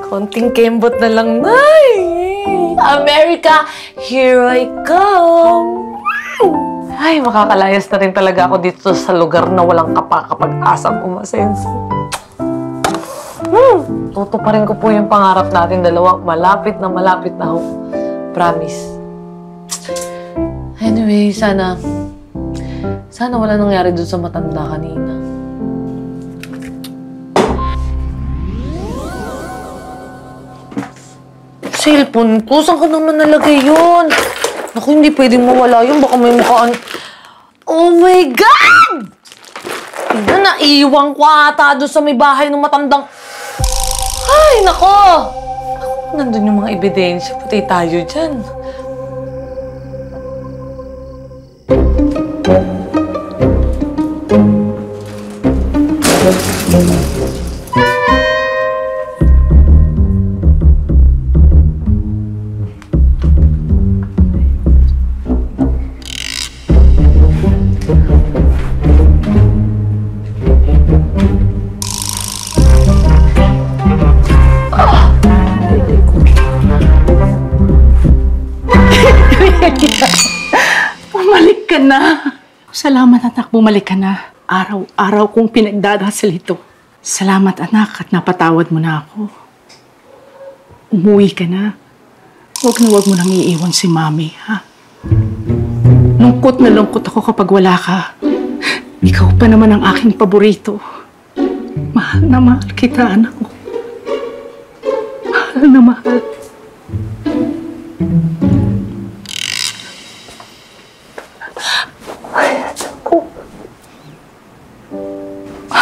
Konting kembot na lang, Nay. America, here I come. Ay, makakalayas na rin talaga ako dito sa lugar na walang kapag-asang umasenso. Tutuparin ko po yung pangarap natin dalawa. Malapit na ho. Promise. Anyway, sana wala nangyari dun sa matanda kanina. Cellphone ko? Saan ko naman nalagay yun? Naku, hindi pwedeng mawala yun. Baka may mukhaan. Oh my God! Tignan, naiiwan ko ata doon sa may bahay ng matandang... Ay, nako! Nandun yung mga ebidensya. Patay tayo dyan. Bumalik ka na. Salamat anak, bumalik ka na. Araw-araw kong pinagdadasal ito. Salamat anak at napatawad mo na ako. Umuwi ka na. Huwag mo nang iiwan si Mami, ha? Lungkot na lungkot ako kapag wala ka. Ikaw pa naman ang aking paborito. Mahal na mahal kita, anak ko. Mahal na mahal.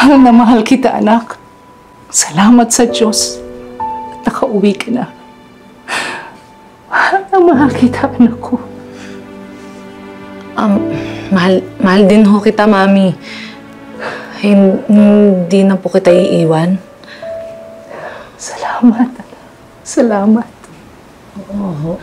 Mahal na mahal kita, anak. Salamat sa Diyos. At nakauwi ka na. Mahal na mahal kita, anak ko. Mahal din ho kita, Mami. Hindi na po kita iiwan. Salamat, anak. Salamat. Oo.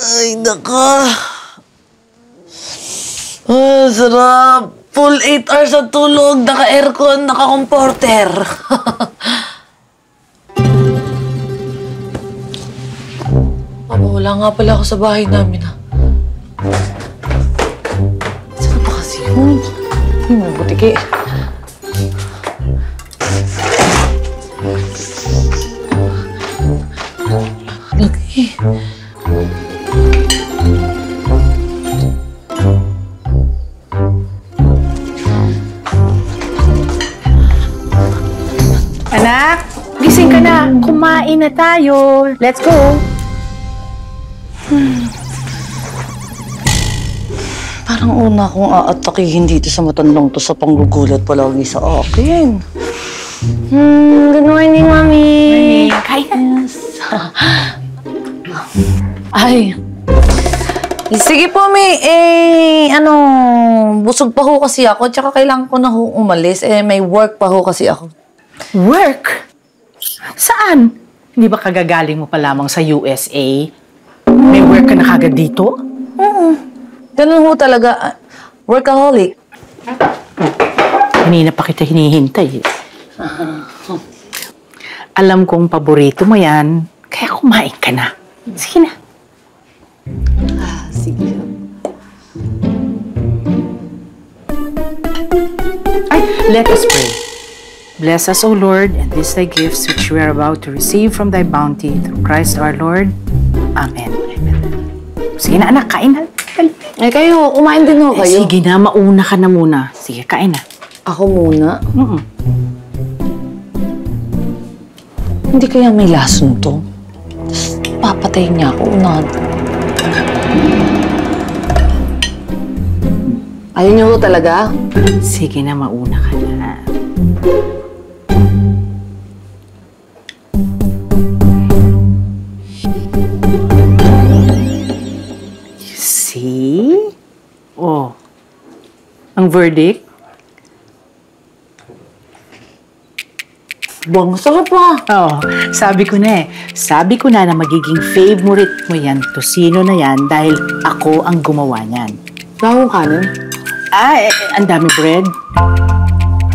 Ay, naka. Sarap. Full 8 hours na tulog. Naka-aircon, naka-comforter. Wala nga pala ako sa bahay namin, ha. Saan ba kasi yun? Ay, may butiki. Lagi. Anak, gising ka na. Kumain na tayo. Let's go. Parang una akong aatakihin dito sa matandang to sa panggugulat palagi sa akin. Good morning, Mami. Morning. Kain. Ay. Sige po, Mi. Busog pa ho kasi ako. Tsaka kailangan ko na ho umalis. May work pa ho kasi ako. Work? Saan? Hindi ba kagagaling mo pa lamang sa USA? May work ka na kagad dito? Ganun ho talaga. Workaholic. Kanina pa kita hinihintay. Alam kong paborito mo yan, kaya kumain ka na. Sige na. Sige. Ay, let us pray. Bless us, O Lord, and these thy gifts which we are about to receive from thy bounty through Christ our Lord. Amen. Amen. Sige na, anak, kain na. Kayo, kumain din ho kayo. Sige na, mauna ka na muna. Sige, kain na. Ako muna? Hindi kaya may lason to? Tapos papatayin niya ako, unahan. Ayaw niyo ho talaga? Sige na, mauna ka na. verdict? Bang, sarap pa. Oo, sabi ko na eh. Sabi ko na magiging favorite mo yan, tosino na yan, dahil ako ang gumawa niyan. Nakong kanin. Ang dami bread.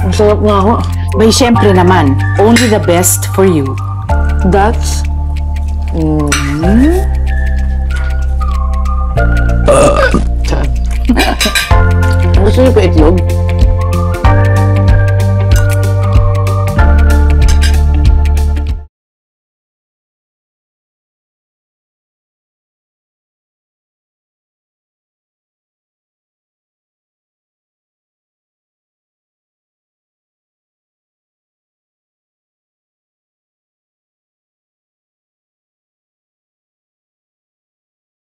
Ang sarap nga ako. Bay, syempre naman, only the best for you. That's... Gusto niyo pa itlog?